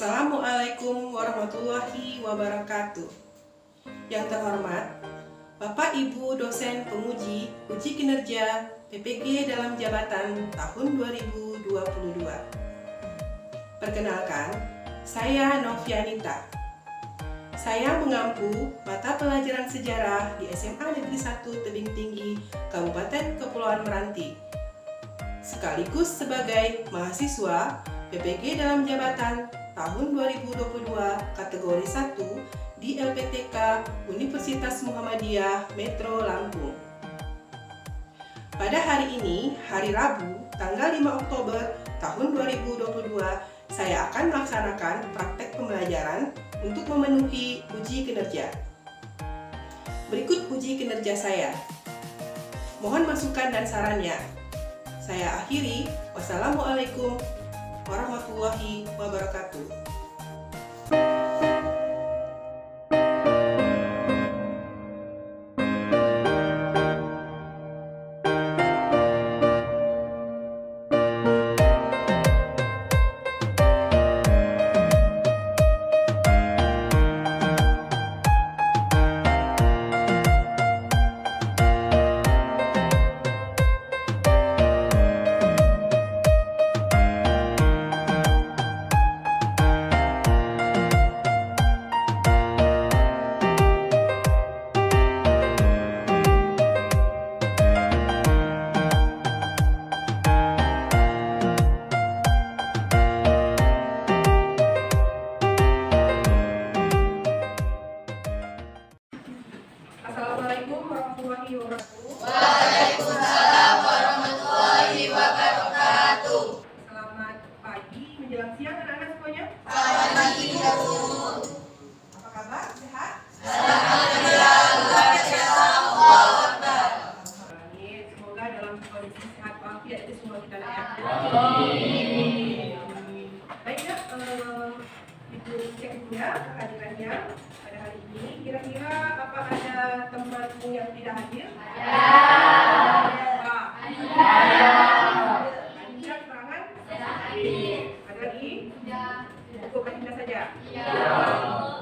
Assalamualaikum warahmatullahi wabarakatuh. Yang terhormat, Bapak Ibu dosen penguji uji kinerja PPG dalam jabatan tahun 2022. Perkenalkan, saya Novianita. Saya mengampu mata pelajaran sejarah di SMA Negeri 1 Tebing Tinggi, Kabupaten Kepulauan Meranti, sekaligus sebagai mahasiswa PPG dalam jabatan tahun 2022 kategori 1 di LPTK Universitas Muhammadiyah Metro Lampung. Pada hari ini, hari Rabu, tanggal 5 Oktober tahun 2022, saya akan melaksanakan praktek pembelajaran untuk memenuhi uji kinerja. Berikut uji kinerja saya. Mohon masukan dan sarannya. Saya akhiri. Wassalamualaikum warahmatullahi wabarakatuh. Assalamualaikum warahmatullahi wabarakatuh. Waalaikumsalam warahmatullahi wabarakatuh. Selamat pagi menjelang siang anak-anak semuanya. Selamat pagi, Bu. Apa kabar? Sehat? Alhamdulillah, luar biasa. Allahu Akbar. Semoga dalam kondisi sehat walafiat itu semua kita layak. Baiklah, Ibu cek dulu ya kehadirannya pada hari ini. Kira-kira apa ada temanmu yang tidak hadir? Ada. Ada keterangan? Ada lagi? Cukup Adinda saja?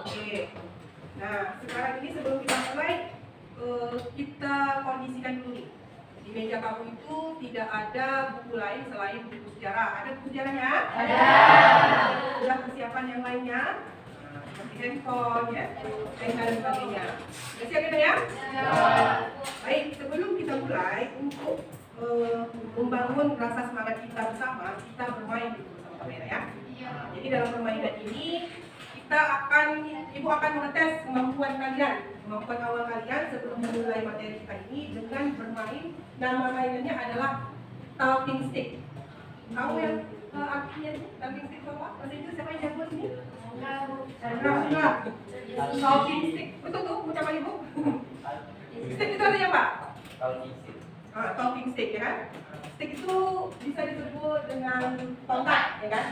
Oke. Nah, sekarang ini sebelum kita mulai, kita kondisikan dulu nih. Di meja kamu itu tidak ada buku lain selain buku sejarah. Ada buku sejarahnya? Ada. Sudah persiapan yang lainnya? Seperti handphone, ya, dan sebagainya. Sudah siap kita ya? Baik, sebelum kita mulai, untuk membangun rasa semangat kita bersama, kita bermain dulu bersama ya. Jadi dalam permainan ini, Ibu akan mengetes kemampuan awal kalian sebelum memulai materi kita ini dengan bermain. Nama mainannya adalah talking stick. Tahu yang artinya talking stick apa? Bahasa Inggris siapa yang jago sini? Enggak. Talking stick. Betul tuh ucapan Ibu. Stick itu artinya apa? Talking stick ya kan? Stick itu bisa disebut dengan tongkat ya kan?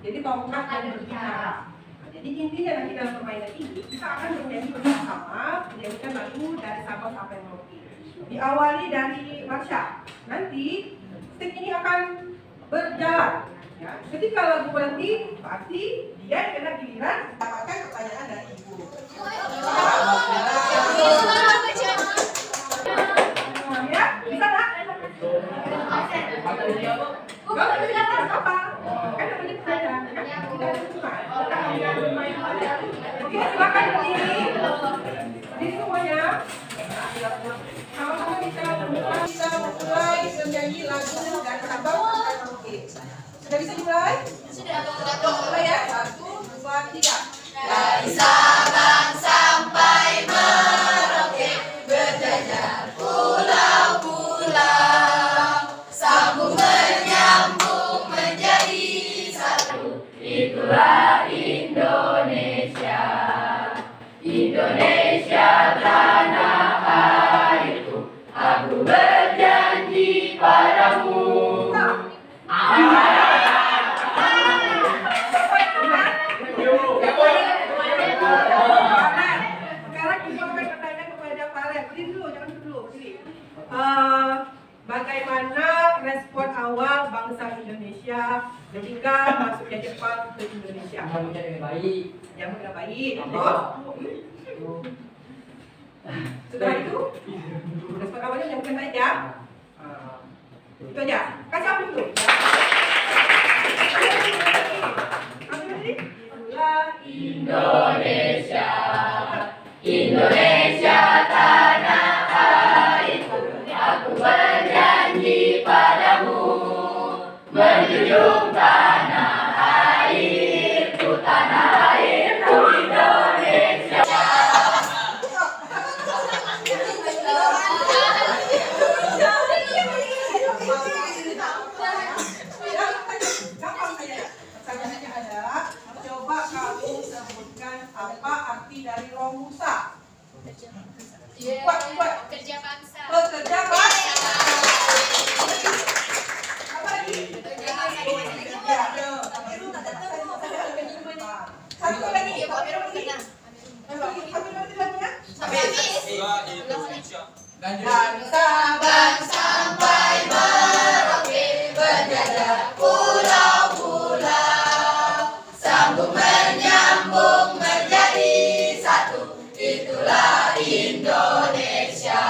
Jadi tongkat yang berbicara. Jadi intinya nanti dalam permainan ini kita akan bernyanyi bersama, menyanyikan lagu dari Sabang sampai Merauke. Diawali dari Marsha. Nanti stick ini akan berjalan. Ya. Ketika lagu berhenti, pasti dia yang kena giliran dapatkan pertanyaan dari Ibu. Ya, bisa nggak? Kalau tidak apa? Kan namanya pertanyaan, kan? Tidak ada cuma. Oke, silakan berdiri. Berdiri semuanya. Sama-sama kita mulai menyanyi lagu dari Sabang sampai Merauke. Sudah bisa dimulai? Sudah. Mulai ya. 1, 2, 3. Dari Sabang sampai Merauke, berjajar pulau-pulau, sambung menyambung menjadi satu. Itulah Indonesia, Indonesia tanah airku. Aku berjanji padamu. Sekarang kita akan bertanya kepada Farel. Berdiri dulu, jangan dulu. Berdiri. Bagaimana respon awal bangsa Indonesia Mencegah masuknya Jepang ke Indonesia. Menyambutnya dengan baik. Yang dengan baik. Setelah itu, respon awalnya yang bukan baik ya. Itu aja. Kasih apa itu? Indonesia, Indonesia tanah airku, aku berjanji padamu, menjunjung tanah airku, Indonesia. Pertanyaannya adalah, coba kamu sebutkan apa arti dari Romusa. Kerja bangsa. Pekerja bangsa. Apa lagi? Satu lagi. Sabang sampai Merauke, berjajah pulau-pulau, sambung menyambung menjadi satu, itulah Indonesia.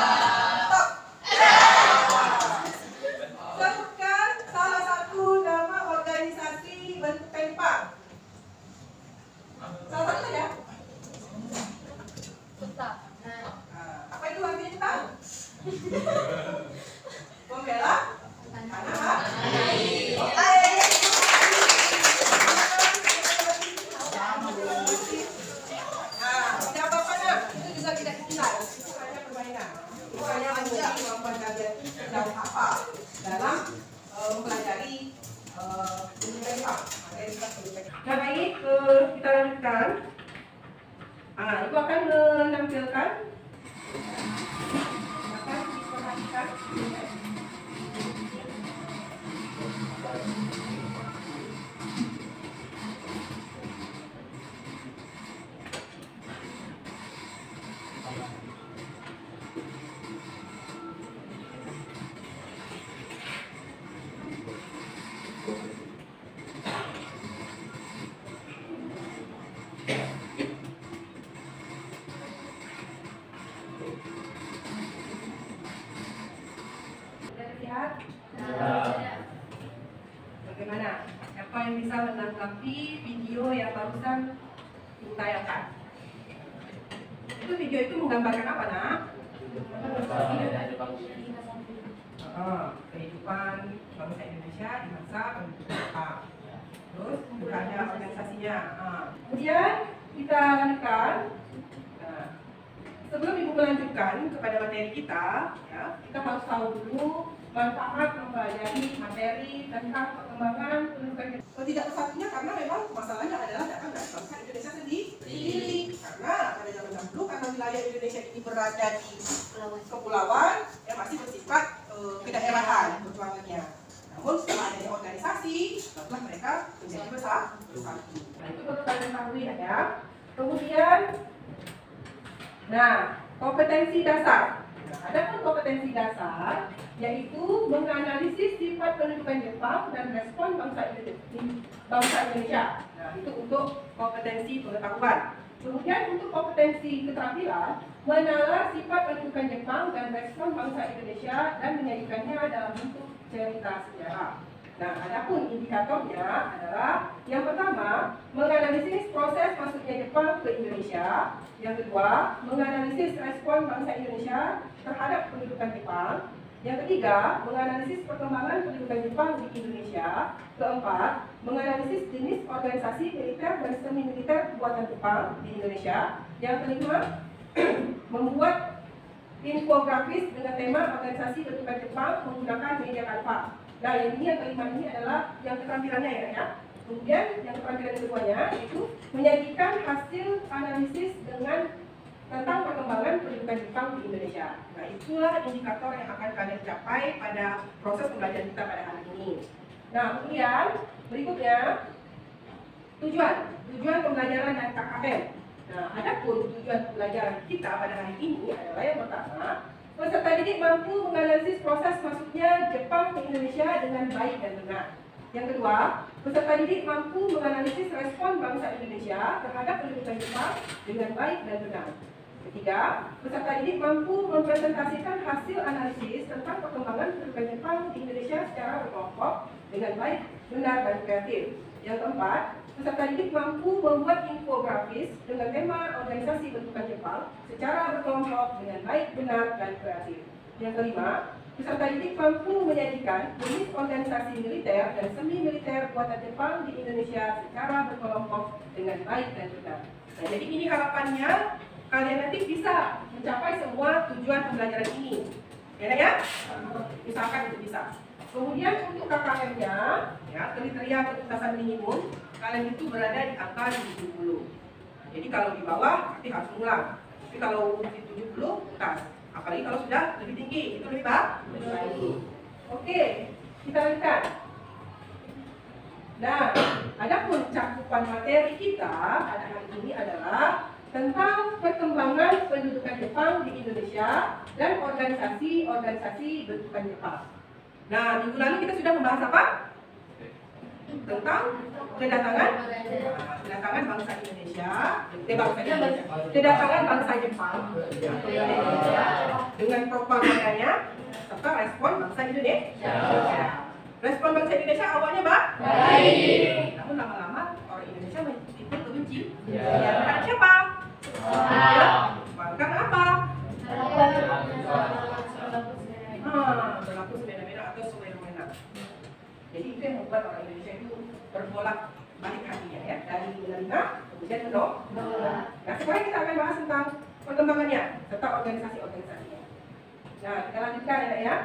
Sebutkan salah satu nama organisasi bentuk Jepang. Salah satu saja. Apa itu artinya Jepang? Membela tanah air. Siapa mana? Itu juga tidak dikenal. Itu hanya permainan. Itu hanya menjadi kemampuan kalian dan apa dalam mempelajari budaya Jepang. Nah baik, kita lanjutkan. Itu akan menampilkan akan diperhatikan. Bagaimana? Siapa yang bisa menanggapi video yang barusan ditayangkan? Itu video itu menggambarkan apa, Nak? Kehidupan bangsa Indonesia di masa pembentukan Jepang. Terus ada organisasinya. Kemudian kita lanjutkan. Sebelum Ibu melanjutkan kepada materi kita, ya, kita harus tahu dulu manfaat mempelajari materi tentang perkembangan pendidikan. Ketidaksatunya karena memang masalahnya adalah datang dari bangsa Indonesia sendiri. Karena pada zaman dahulu karena wilayah Indonesia ini berada di kepulauan yang masih bersifat kedaerahan perjuangannya. Namun setelah adanya organisasi, barulah mereka menjadi bersatu. Nah itu perlu kalian ketahui ya. Kemudian, kompetensi dasar. Ada pun kompetensi dasar, yaitu menganalisis sifat pendudukan Jepang dan respon bangsa Indonesia. Nah, itu untuk kompetensi pengetahuan. Kemudian untuk kompetensi keterampilan, menalar sifat pendudukan Jepang dan respon bangsa Indonesia dan menyajikannya dalam bentuk cerita sejarah. Nah, adapun indikatornya adalah yang pertama, menganalisis proses masuknya Jepang ke Indonesia. Yang kedua, menganalisis respon bangsa Indonesia terhadap pendudukan Jepang. Yang ketiga, menganalisis perkembangan pendudukan Jepang di Indonesia. Keempat, menganalisis jenis organisasi militer dan semi militer buatan Jepang di Indonesia. Yang kelima, membuat infografis dengan tema organisasi pendudukan Jepang menggunakan media kanva. Nah, yang kelima ini adalah yang keterampilannya ya. Kemudian yang keterampilan keduanya itu menyajikan hasil analisis dengan tentang perkembangan pendidikan Jepang di Indonesia. Nah, itulah indikator yang akan kalian capai pada proses pembelajaran kita pada hari ini. Nah, kemudian berikutnya tujuan pembelajaran dan KKN. Nah, adapun tujuan pembelajaran kita pada hari ini adalah yang pertama, peserta didik mampu menganalisis proses masuknya Jepang ke Indonesia dengan baik dan benar. Yang kedua, Peserta didik mampu menganalisis respon bangsa Indonesia terhadap pendudukan Jepang dengan baik dan benar. Ketiga, peserta didik mampu mempresentasikan hasil analisis tentang perkembangan pendudukan Jepang di Indonesia secara berkelompok dengan baik, benar, dan kreatif. Yang keempat, peserta didik mampu membuat infografis dengan tema organisasi bentukan Jepang secara berkelompok dengan baik, benar, dan kreatif. Yang kelima, peserta didik mampu menyajikan jenis organisasi militer dan semi militer buatan Jepang di Indonesia secara berkelompok dengan baik dan benar. Nah, jadi ini harapannya kalian nanti bisa mencapai semua tujuan pembelajaran ini. Ya? Misalkan itu bisa. Kemudian untuk KKM-nya, ya, kriteria ketuntasan minimum, kalian itu berada di angka 70. Jadi kalau di bawah, berarti harus ngulang. Tapi kalau di 70, tuntas. Apalagi kalau sudah lebih tinggi, itu lebih baik. Oke, kita lanjutkan. Nah, adapun cakupan materi kita pada hari ini adalah tentang perkembangan pendudukan Jepang di Indonesia dan organisasi-organisasi bentukan Jepang. Nah, minggu lalu kita sudah membahas apa? Tentang kedatangan bangsa Indonesia, kedatangan bangsa Jepang dengan propagandanya serta respon bangsa Indonesia. Respon bangsa Indonesia awalnya baik, namun lama-lama orang Indonesia ikut kebenci. Karena siapa? Karena apa? Berlaku semena-mena atau semena-mena. Jadi itu yang membuat orang Indonesia itu berbolak balik hatinya, ya, dari menerima kemudian menolak. Nah, sekarang kita akan bahas tentang perkembangannya serta organisasi-organisasinya. Nah, kita lanjutkan ya.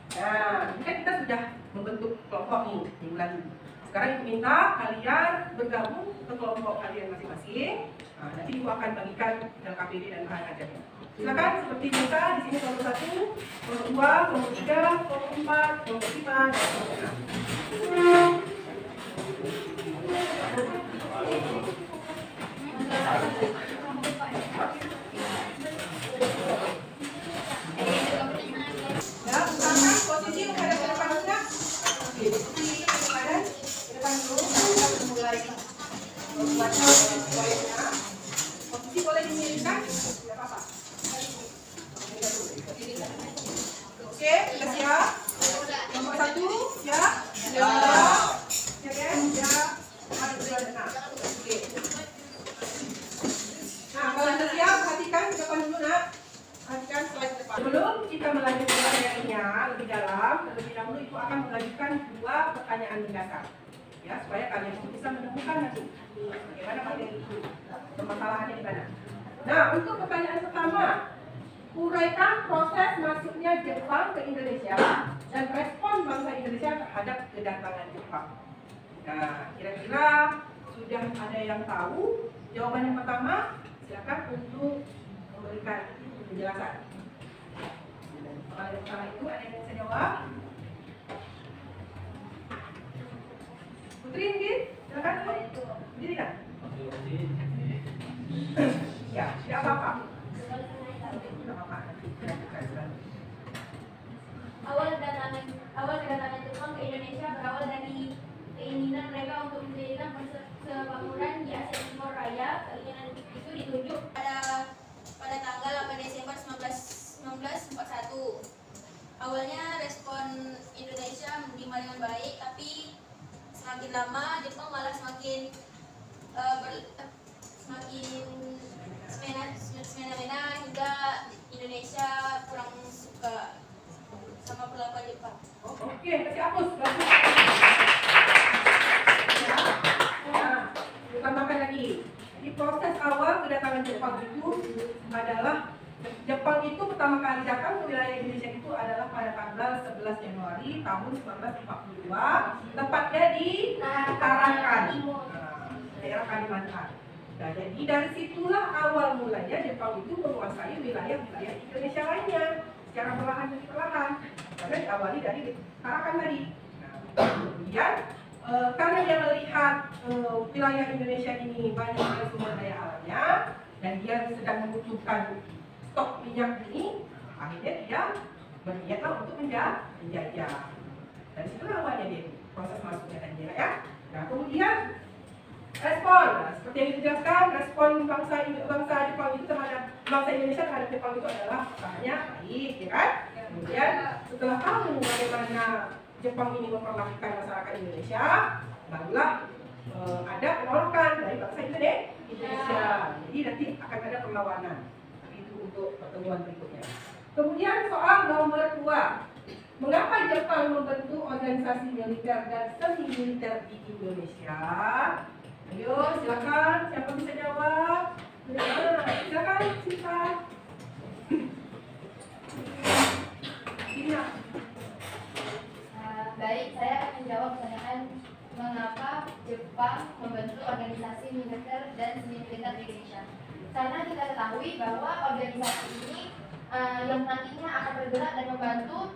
Nah, ini kan kita sudah membentuk kelompok nih minggu lalu. Sekarang Ibu minta kalian bergabung ke kelompok kalian masing-masing. Nah, nanti Ibu akan bagikan dalam KPD dan bahan ajarnya. Silakan seperti biasa di sini kelompok 1, kelompok 2, kelompok 3, kelompok 4, kelompok 5, dan kelompok 6. Ya, usahakan posisi menghadap ke depan juga. Oke, posisi badan ke depan dulu. Kita mulai membaca poinnya. Posisi boleh dimiringkan, tidak apa-apa. Oke, sudah siap? Nomor 1, siap? Siap. Ya kan? Siap. Oke. Nah, kalau sudah siap, perhatikan ke depan dulu, nak. Perhatikan slide depan. Sebelum kita melanjutkan materinya lebih dalam, terlebih dahulu Ibu akan melanjutkan 2 pertanyaan mendasar. Ya, supaya kalian bisa menemukan nanti bagaimana materi itu, permasalahannya di mana. Nah, untuk pertanyaan pertama, uraikan proses masuknya Jepang ke Indonesia dan respon bangsa Indonesia terhadap kedatangan Jepang. Nah, kira-kira sudah ada yang tahu jawaban yang pertama? Silakan untuk memberikan penjelasan. Kalau yang pertama itu ada yang bisa jawab? Putri mungkin? Silakan Bu. Berdiri kan? Ya, tidak apa-apa. Awal kedatangan Jepang ke Indonesia berawal dari keinginan mereka untuk mendirikan persemakmuran di Asia Timur Raya. Keinginan itu ditunjuk pada tanggal 8 Desember 1941. Awalnya respon Indonesia menerima dengan baik, tapi semakin lama Jepang malah semakin semena-mena hingga Indonesia kurang suka sama perlakuan Jepang. Oke, kasih hapus. Nah, tambahkan lagi. Di proses awal kedatangan Jepang itu adalah Jepang itu pertama kali datang ke wilayah Indonesia itu adalah pada tanggal 11 Januari tahun 1942, tepatnya di Tarakan, daerah Kalimantan. Nah, jadi dari situlah awal mulanya Jepang itu menguasai wilayah-wilayah Indonesia lainnya secara perlahan demi perlahan. Karena diawali dari Tarakan tadi. Nah, kemudian karena dia melihat wilayah Indonesia ini banyak sumber daya alamnya dan dia sedang membutuhkan stok minyak ini, akhirnya dia berniatlah untuk menjajah. Dan situlah awalnya dia proses masuknya tadi ya. Nah kemudian respon, nah, seperti yang dijelaskan, respon bangsa Jepang itu terhadap bangsa Indonesia terhadap Jepang itu adalah usahanya baik, ya kan? Kemudian setelah tahu bagaimana Jepang ini memperlakukan masyarakat Indonesia, barulah ada penolakan dari bangsa Indonesia. Jadi nanti akan ada perlawanan. Itu untuk pertemuan berikutnya. Kemudian soal nomor 2. Mengapa Jepang membentuk organisasi militer dan semi militer di Indonesia? Ayo silakan, siapa bisa jawab? Silakan, silakan. Baik, saya akan menjawab pertanyaan mengapa Jepang membentuk organisasi militer dan semi militer di Indonesia. Karena kita ketahui bahwa organisasi ini yang nantinya akan bergerak dan membantu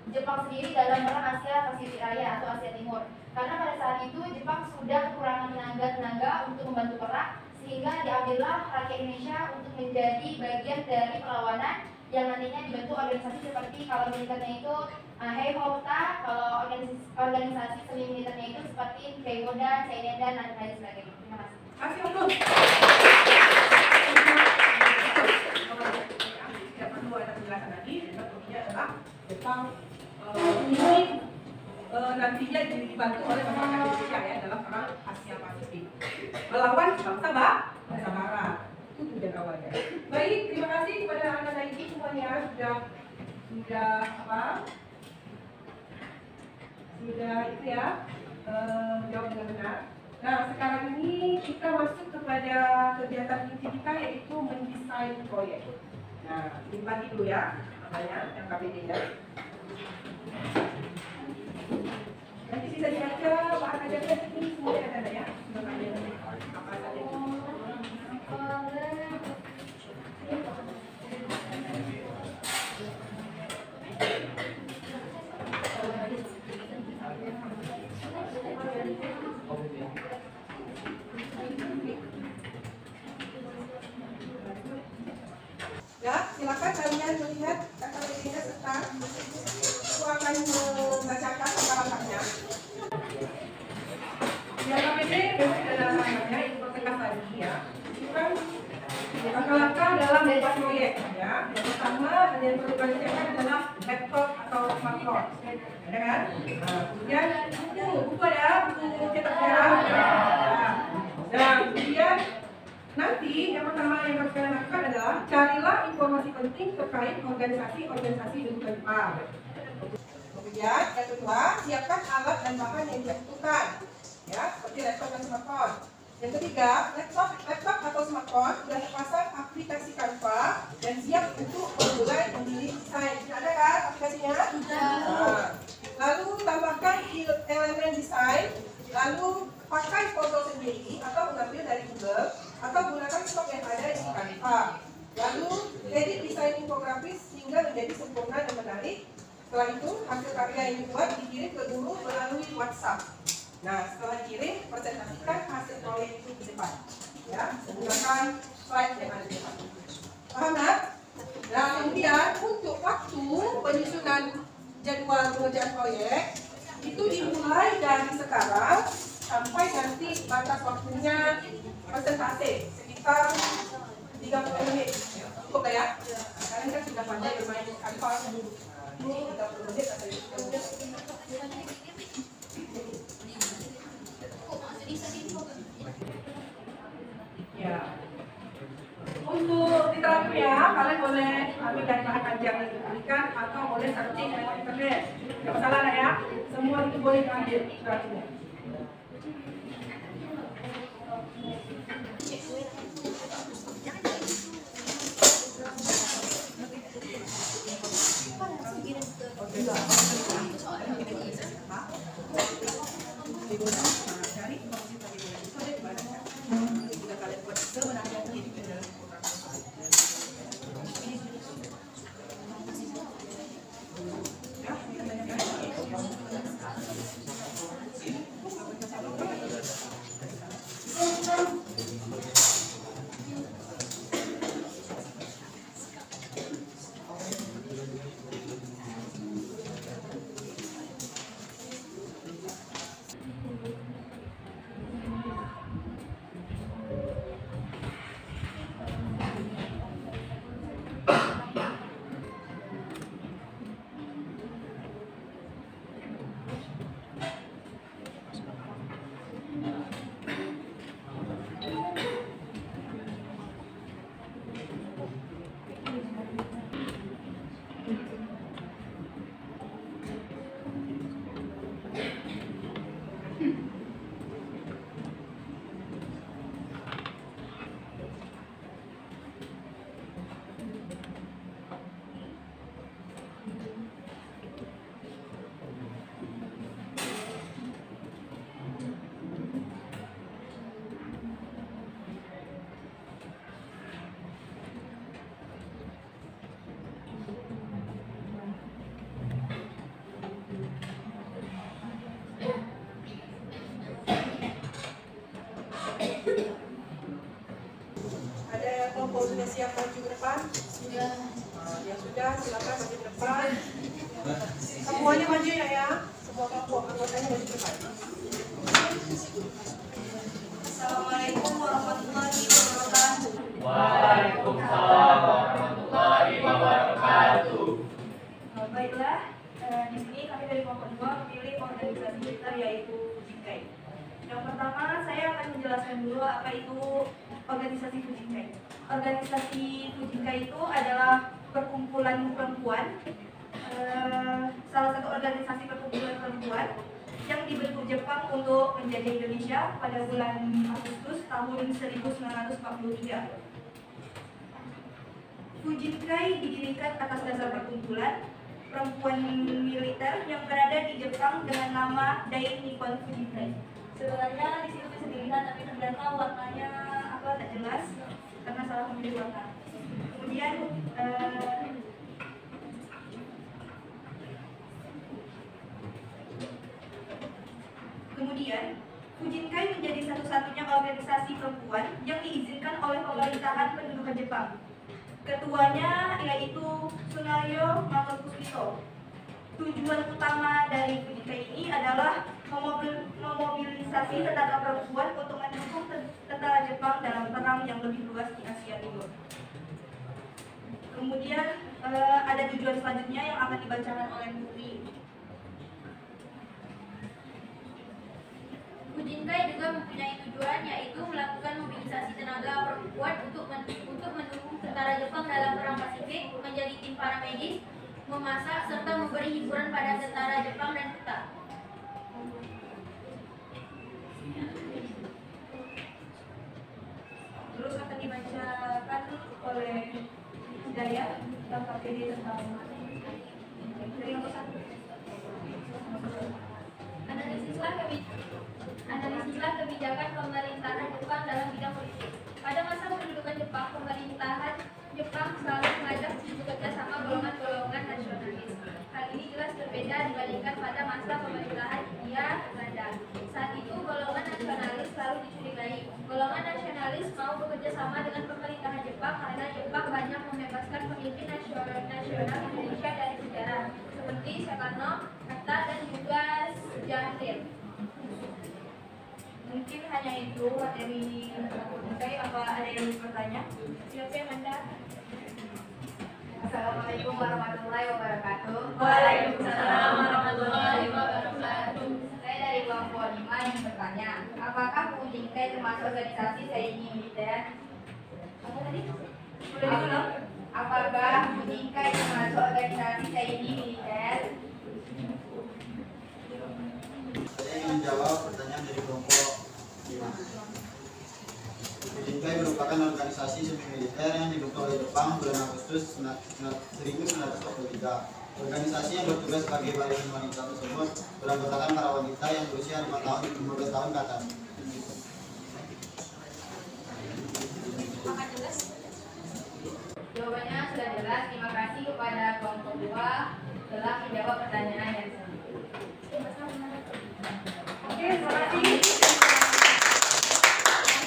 Jepang sendiri dalam perang Asia Pasifik Raya atau Asia Timur. Karena pada saat itu Jepang sudah kekurangan tenaga untuk membantu perang, sehingga diambillah rakyat Indonesia untuk menjadi bagian dari perlawanan yang nantinya dibentuk organisasi seperti kalau militernya itu Heihouta, kalau organisasi semi militernya itu seperti Keigodan, Seinedan, dan lain sebagainya. Terima kasih. Kasih untuk. Tidak perlu ada penjelasan lagi. Intinya adalah Jepang ini nantinya dibantu oleh masyarakat Indonesia ya dalam perang Asia Pasifik melawan bangsa Barat. Itu tujuan awalnya. Baik, terima kasih kepada anak-anak ini semuanya sudah apa? Sudah itu ya jawab dengan benar. Nah sekarang ini kita masuk kepada kegiatan inti kita yaitu mendesain proyek. Nah dibagi dulu ya, makanya yang KBD-nya. Nanti bisa dibaca bahan ajarnya ini semuanya ada ya. Apa saja? Ya, silakan kalian melihat kata bedanya serta aku akan membacakan kata-katanya. Ya, KPD dalam namanya itu pertegas tadi ya. Itu kan langkah-langkah dalam membuat proyek ya. Yang pertama yang perlu kalian siapkan adalah laptop atau smartphone. Ada kan? Nah, kemudian buku ada, buku cetak sejarah. Dan kemudian nanti yang pertama yang harus kalian lakukan adalah carilah informasi penting terkait organisasi dudukan Jepang. Kemudian yang kedua, siapkan alat dan bahan yang dibutuhkan, ya seperti laptop dan smartphone. Yang ketiga, laptop atau smartphone sudah terpasang aplikasi Canva dan siap untuk memulai memilih desain. Ada kan aplikasinya? Nah, lalu tambahkan elemen desain, lalu pakai foto sendiri atau mengambil dari Google atau gunakan stok yang ada di Canva. Lalu edit desain infografis hingga menjadi sempurna dan menarik. Setelah itu hasil karya yang dibuat dikirim ke guru melalui WhatsApp. Nah setelah dikirim presentasikan hasil proyek itu di depan. Ya menggunakan slide yang ada di depan. Paham kan? Nah kemudian untuk waktu penyusunan jadwal pengerjaan proyek itu dimulai dari sekarang sampai nanti batas waktunya presentasi sekitar 30 menit. Cukup ya? Kalian kan sudah pandai bermain Canva dulu. 30 menit atau 30 menit. Ya. Untuk diterapnya, kalian boleh ambil dari bahan ajar yang diberikan atau boleh searching lewat internet. Tidak masalah lah ya. Semua itu boleh diambil diterapnya. Ada kelompok sudah siap maju ke depan? Sudah. Yang sudah, silakan maju ke depan. Semuanya maju ya. Semua kelompok anggotanya maju ke depan. Assalamualaikum warahmatullahi wabarakatuh. Waalaikumsalam warahmatullahi wabarakatuh. Baiklah, di sini kami dari kelompok 2 memilih organisasi kita yaitu Fujinkai. Yang pertama, saya akan menjelaskan dulu apa itu organisasi Fujinkai. Organisasi Fujinkai itu adalah perkumpulan perempuan, salah satu organisasi perkumpulan perempuan yang dibentuk Jepang untuk menjajah Indonesia pada bulan Agustus tahun 1943. Fujinkai didirikan atas dasar perkumpulan perempuan militer yang berada di Jepang dengan nama Dai Nippon Fujinkai. Sebenarnya di situ bisa dilihat, tapi ternyata warnanya apa tak jelas karena salah memilih warna. Kemudian Fujinkai menjadi satu-satunya organisasi perempuan yang diizinkan oleh pemerintahan pendudukan Jepang. Ketuanya yaitu Tsunayo Mamokusito. Tujuan utama dari Fujinkai ini adalah memobilisasi tenaga perempuan untuk mendukung tentara Jepang dalam perang yang lebih luas di Asia Timur. Kemudian ada tujuan selanjutnya yang akan dibacakan oleh Mumi. Fujinkai juga mempunyai tujuan yaitu melakukan mobilisasi tenaga perempuan untuk mendukung tentara Jepang dalam perang Pasifik, menjadi tim paramedis, memasak serta memberi hiburan pada tentara Jepang dan kita. Terus akan dibacakan oleh Hidayah tentang KPD tentang dari nomor 1. Analisislah kebijakan pemerintahan Jepang dalam bidang politik. Pada masa pendudukan Jepang, pemerintahan Jepang selalu mengajak bekerja sama golongan-golongan nasionalis. Hal ini jelas berbeda dibandingkan pada masa pemerintahan Hindia Belanda. Saat itu golongan nasionalis selalu dicurigai. Golongan nasionalis mau bekerja sama dengan pemerintahan Jepang karena Jepang banyak membebaskan pemimpin nasional Indonesia dari penjara seperti Soekarno, Hatta, dan juga Sujardir. Mungkin hanya itu materi Fujinkai. Apa ada yang bertanya? Siapa yang Anda? Assalamualaikum warahmatullahi wabarakatuh. Waalaikumsalam warahmatullahi wabarakatuh. Saya dari kelompok 5 yang bertanya, apakah Fujinkai termasuk organisasi TNI militer? Apa tadi? Boleh diulang? Apakah Fujinkai termasuk organisasi TNI militer? Saya ingin menjawab pertanyaan dari kelompok 5. Fujinkai merupakan organisasi semi-militer yang dibentuk oleh Jepang bulan Agustus 1943. Organisasi yang bertugas sebagai barisan wanita tersebut beranggotakan para wanita yang berusia 15 tahun ke atas. Jawabannya sudah jelas. Terima kasih kepada kelompok 2 telah menjawab pertanyaan yang Oke, terima kasih.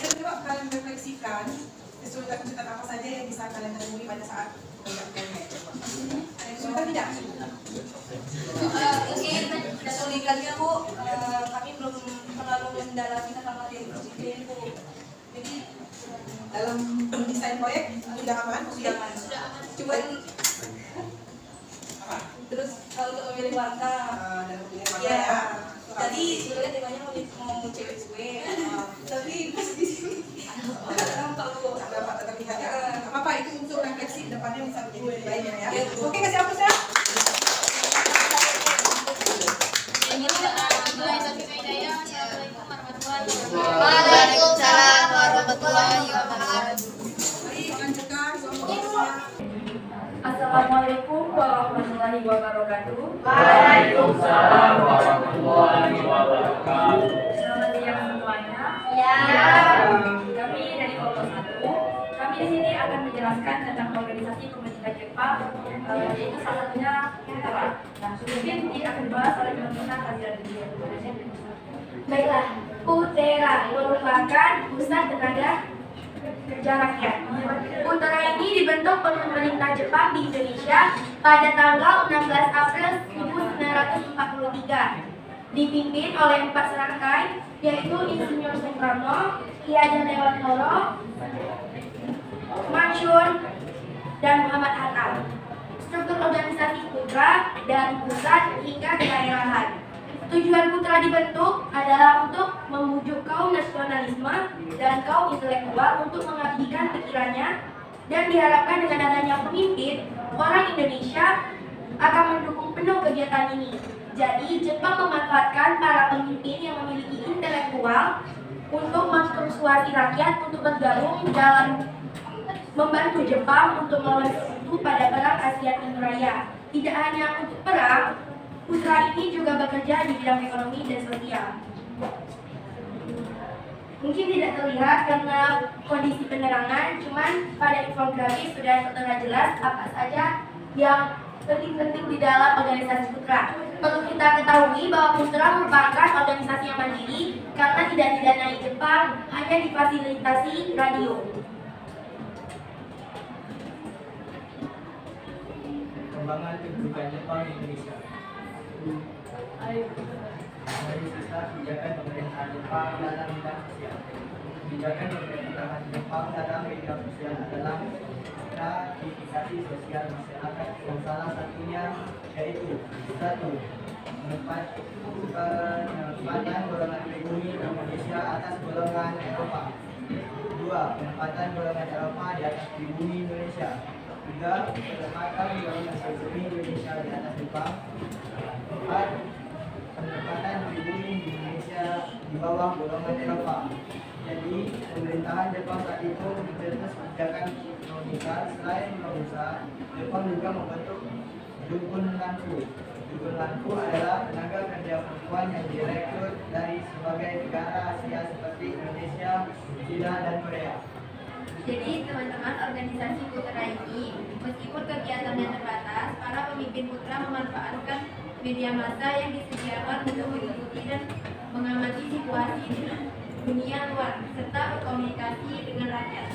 Kita coba kalian refleksikan kesulitan-kesulitan apa saja yang bisa kalian temui pada saat mengerjakan. Ada kesulitan tidak? Mungkin kesulitannya Bu, kami belum terlalu mendalami tentang materi Fujinkai Bu. Jadi Dalam mendesain proyek sudah aman? sudah aman. Cuman terus kalau untuk pilih warna. Dan punya mana Iya. ya? Tadi sebenarnya temanya mau cewek gue, tapi pas di sini nampak bu. Dapat terlihat ya. Apa itu untuk refleksi depannya bisa menjadi lebih baik ya. Iya, betul. Oke, kasih hapus ya. Waalaikumsalam warahmatullahi wabarakatuh. Mari lanjutkan kelompok. Assalamualaikum warahmatullahi wabarakatuh. Waalaikumsalam warahmatullahi wabarakatuh. Selamat siang semuanya. Ya. Kami dari kelompok 1. Kami di sini akan menjelaskan tentang organisasi pemerintah Jepang, yaitu salah satunya PUTERA. Nah, mungkin ini akan dibahas oleh teman-teman aliran dunia. Baiklah, PUTERA merupakan pusat tenaga kerja rakyat. PUTERA ini dibentuk oleh pemerintah Jepang di Indonesia pada tanggal 16 April 1943. Dipimpin oleh 4 serangkai, yaitu Insinyur Soekarno, Ki Hajar Dewantoro, Mansur, dan Muhammad Hatta. Struktur organisasi PUTERA dari pusat hingga kedaerahan. Tujuan PUTERA dibentuk adalah untuk membujuk kaum nasionalisme dan kaum intelektual untuk mengabdikan pikirannya, dan diharapkan dengan adanya pemimpin, orang Indonesia akan mendukung penuh kegiatan ini. Jadi, Jepang memanfaatkan para pemimpin yang memiliki intelektual untuk mempersuasi rakyat untuk bergabung dalam membantu Jepang untuk melawan sekutu pada Perang Asia Timur Raya. Tidak hanya untuk perang, PUTERA ini juga bekerja di bidang ekonomi dan sosial. Mungkin tidak terlihat karena kondisi penerangan, cuman pada infografis sudah tertera jelas apa saja yang penting-penting di dalam organisasi PUTERA. Perlu kita ketahui bahwa PUTERA merupakan organisasi yang mandiri karena tidak didanai Jepang, hanya difasilitasi radio. Perkembangan kedudukan Jepang di Indonesia. Dari sisa kebijakan pemerintahan Jepang dalam bidang sosial. Kebijakan pemerintahan Jepang dalam bidang sosial adalah stratifikasi sosial masyarakat yang salah satunya yaitu 1. Penempatan golongan pribumi Indonesia atas golongan Eropa. 2. Penempatan golongan Eropa di atas pribumi Indonesia. 3. Penempatan golongan pribumi Indonesia di atas Jepang. 4. Penempatan pribumi di Indonesia di bawah golongan Eropa. Jadi, pemerintahan Jepang saat itu mencetus kebijakan moneter. Selain berusaha, Jepang juga membentuk Dukun Lanku. Dukun Lanku adalah tenaga kerja perempuan yang direkrut dari berbagai negara Asia seperti Indonesia, China, dan Korea. Jadi teman-teman, organisasi PUTERA ini meskipun kegiatannya terbatas, para pemimpin PUTERA memanfaatkan media massa yang disediakan untuk mengikuti dan mengamati situasi di dunia luar serta berkomunikasi dengan rakyat.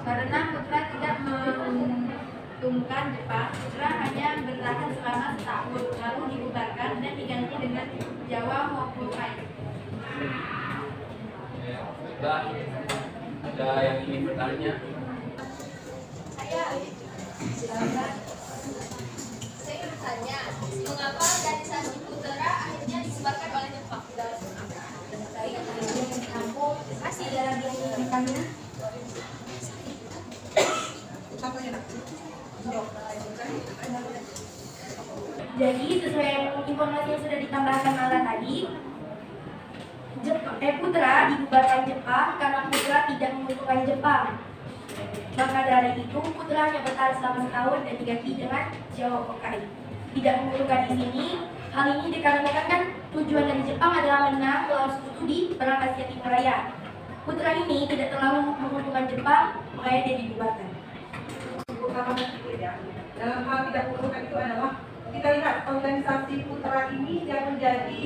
Karena PUTERA tidak menguntungkan Jepang, PUTERA hanya bertahan selama setahun, lalu dibubarkan dan diganti dengan Jawa Hokukai. Ada yang ingin bertanya? Saya ingin bertanya, mengapa organisasi PUTERA akhirnya disebarkan oleh Jepang? Kasih dalam biaya. Jadi sesuai informasi yang sudah ditambahkan Nala tadi, PUTERA dibubarkan Jepang karena PUTERA tidak menguntungkan Jepang. Maka dari itu PUTERA hanya bertahan selama setahun dan diganti dengan Jawa Hokai. Tidak menguntungkan di sini. Hal ini dikarenakan kan tujuan dari Jepang adalah menang melawan sekutu di Perang Asia Timur Raya. PUTERA ini tidak terlalu menguntungkan Jepang, makanya dia dibubarkan. Dalam hal tidak menguntungkan itu adalah kita lihat organisasi PUTERA ini yang menjadi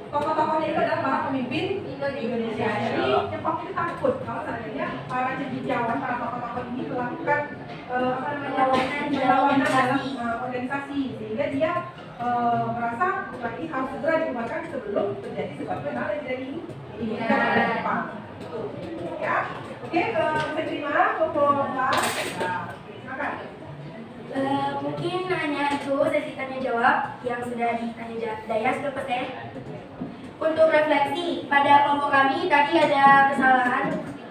tokoh-tokohnya itu adalah para pemimpin Indonesia. Jadi Jepang itu takut kalau seandainya para cendekiawan, para tokoh-tokoh ini melakukan perlawanan dalam organisasi, sehingga dia merasa PUTERA ini harus segera dibubarkan sebelum terjadi sesuatu yang tidak diinginkan oleh Jepang. Ya, oke, saya terima kelompok 4. Silakan. Mungkin hanya itu sesi tanya jawab yang sudah ditanya Daya sudah selesai. Untuk refleksi, pada kelompok kami tadi ada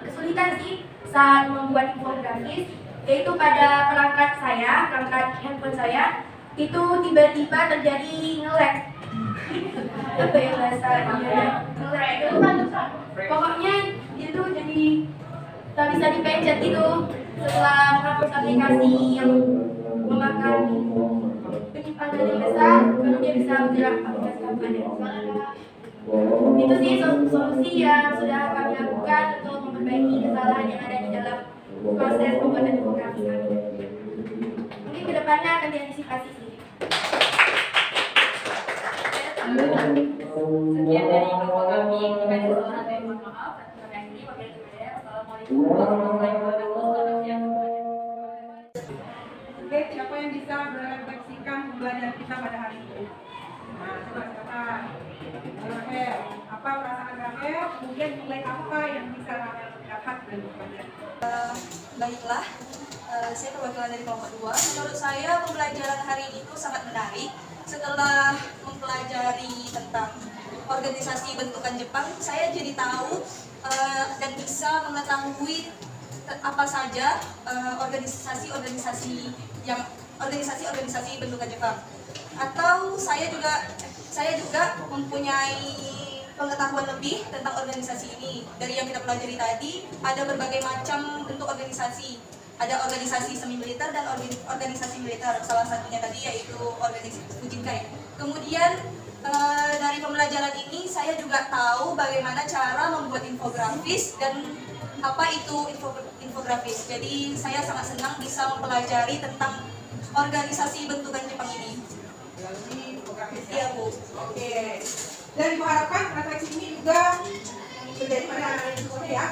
kesulitan sih saat membuat infografis, yaitu pada perangkat handphone saya, itu tiba-tiba terjadi nge-lag. Apa ya bahasa nge-lag itu kan pokoknya itu jadi tak bisa dipencet gitu setelah menghapus aplikasi yang memakan penyimpanan yang besar, baru dia bisa bergerak aplikasi apa ada. Itu sih solusi yang sudah kami lakukan untuk memperbaiki kesalahan yang ada di dalam proses pembuatan infografis kami. Mungkin kedepannya akan diantisipasi sih. Sekian dari kelompok kami. Jika ada kesalahan saya mohon maaf. Terima kasih. Wabillahi taufiq. Assalamualaikum warahmatullahi wabarakatuh. Oke, siapa yang bisa merefleksikan pembelajaran kita pada hari ini? Nah, coba silakan. Rahel, apa perasaan Rahel? Kemudian nilai apa yang bisa Rahel dapat dari pembelajaran? Baiklah, saya perwakilan dari kelompok 2. Menurut saya pembelajaran hari ini itu sangat menarik. Setelah mempelajari tentang organisasi bentukan Jepang, saya jadi tahu dan bisa mengetahui apa saja organisasi bentukan Jepang. Atau saya juga mempunyai pengetahuan lebih tentang organisasi ini. Dari yang kita pelajari tadi, ada berbagai macam bentuk organisasi. Ada organisasi semi militer dan organisasi militer. Salah satunya tadi yaitu organisasi Fujinkai. Kemudian dari pembelajaran ini saya juga tahu bagaimana cara membuat infografis dan apa itu infografis. Jadi saya sangat senang bisa mempelajari tentang organisasi bentukan Jepang ini. Iya, Bu. Oke. Dan diharapkan refleksi ini juga terjadi pada anak-anak sekolah ya.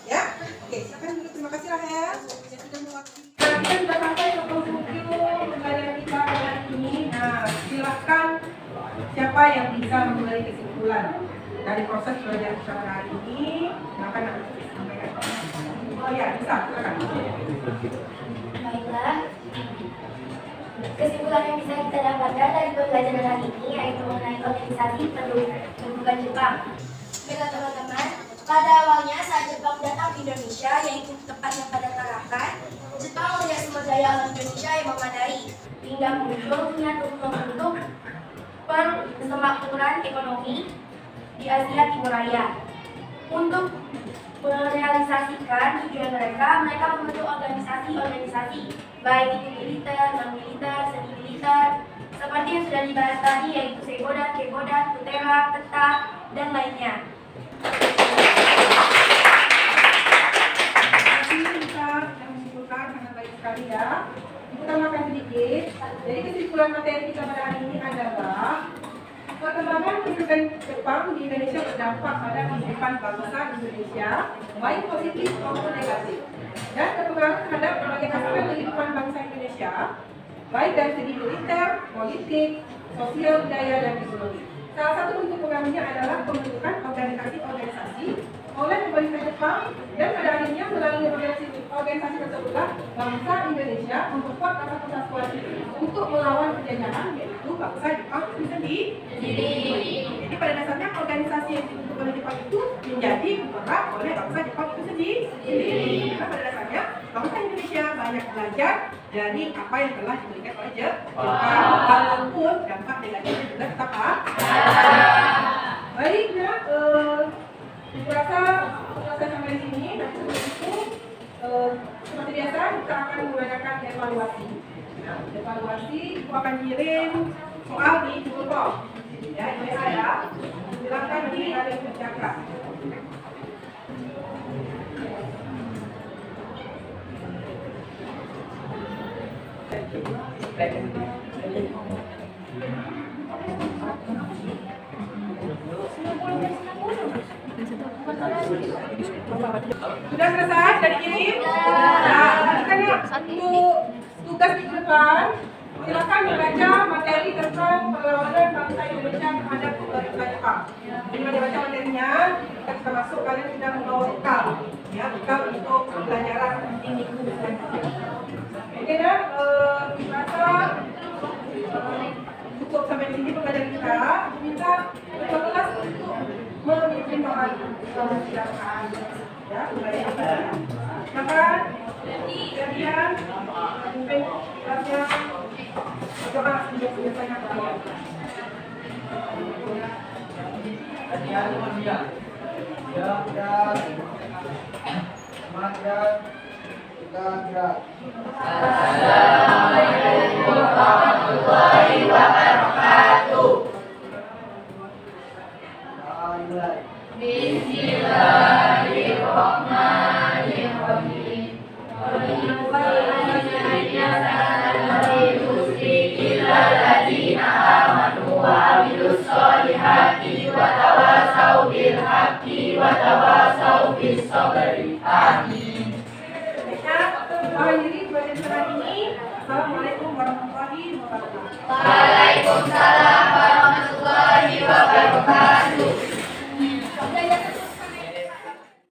Ya. Oke, silakan dulu. Terima kasih Rahel. Yang sudah mewakili. Kita sudah sampai ke penghujung pembelajaran kita pada hari ini. Nah, silakan siapa yang bisa memberi kesimpulan dari proses belajar kita pada hari ini. Silakan sampaikan. Oh ya, bisa. Silakan. Baiklah. Kesimpulan yang bisa kita dapatkan dari pembelajaran hari ini yaitu mengenai organisasi bentukan Jepang. Baiklah teman-teman, pada awalnya saat Jepang datang ke Indonesia, yaitu tepatnya pada Tarakan, Jepang melihat sumber daya alam Indonesia yang memadai hingga muncul niat untuk membentuk persemakmuran ekonomi di Asia Timur Raya. Untuk merealisasikan tujuan mereka membentuk organisasi-organisasi, baik itu militer, non-militer, semi-militer, seperti yang sudah dibahas tadi, yaitu Seigodan, Kegodan, Tutera, Peta, dan lainnya. Terima kasih, kita sudah menyimpulkan sangat baik sekali ya. Utamakan sedikit. Jadi kesimpulan materi kita pada hari ini adalah perkembangan pendidikan Jepang di Indonesia berdampak pada kehidupan bangsa Indonesia, baik positif maupun negatif. Dan perkembangan terhadap berbagai aspek kehidupan bangsa Indonesia, baik dari segi militer, politik, sosial, budaya, dan ekonomi. Salah satu bentuk programnya adalah pembentukan organisasi-organisasi oleh pemerintah Jepang, dan pada akhirnya melalui organisasi tersebutlah bangsa Indonesia memperkuat rasa persatuan untuk melawan penjajahan, yaitu bangsa Jepang itu sendiri. Jadi pada dasarnya organisasi yang dibentuk oleh Jepang itu menjadi diperak oleh bangsa Jepang itu sendiri. Karena pada dasarnya bangsa Indonesia banyak belajar dari apa yang telah diberikan oleh Jepang, walaupun dampak negatifnya juga tetap baik ya. Saya rasa selesai sampai di sini. Dan sebelum itu seperti biasa kita akan mengadakan evaluasi. Nah, evaluasi itu akan kirim soal di Google Form. Ya, ini ada. Silakan nanti ada yang kerjakan. Sudah selesai? Sudah dikirim? Nah, kan ya untuk tugas di depan, silakan membaca materi tentang perlawanan bangsa Indonesia terhadap pemerintah Jepang. Jadi dibaca materinya, kita masuk kalian sudah membawa bekal. ya, bekal untuk pembelajaran minggu selanjutnya. Oke dan rasa cukup sampai sini pembelajaran kita. Minta ketua kelas untuk memimpin doa silakan. Ya, mulai silakan. Kemudian memimpin kelasnya berdoa untuk selesainya kalian. Hati-hati ya, semangat kita gerak. Assalamualaikum warahmatullahi wabarakatuh. Bismillahirrahmanirrahim. Amin. Assalamualaikum warahmatullahi wabarakatuh. Waalaikumsalam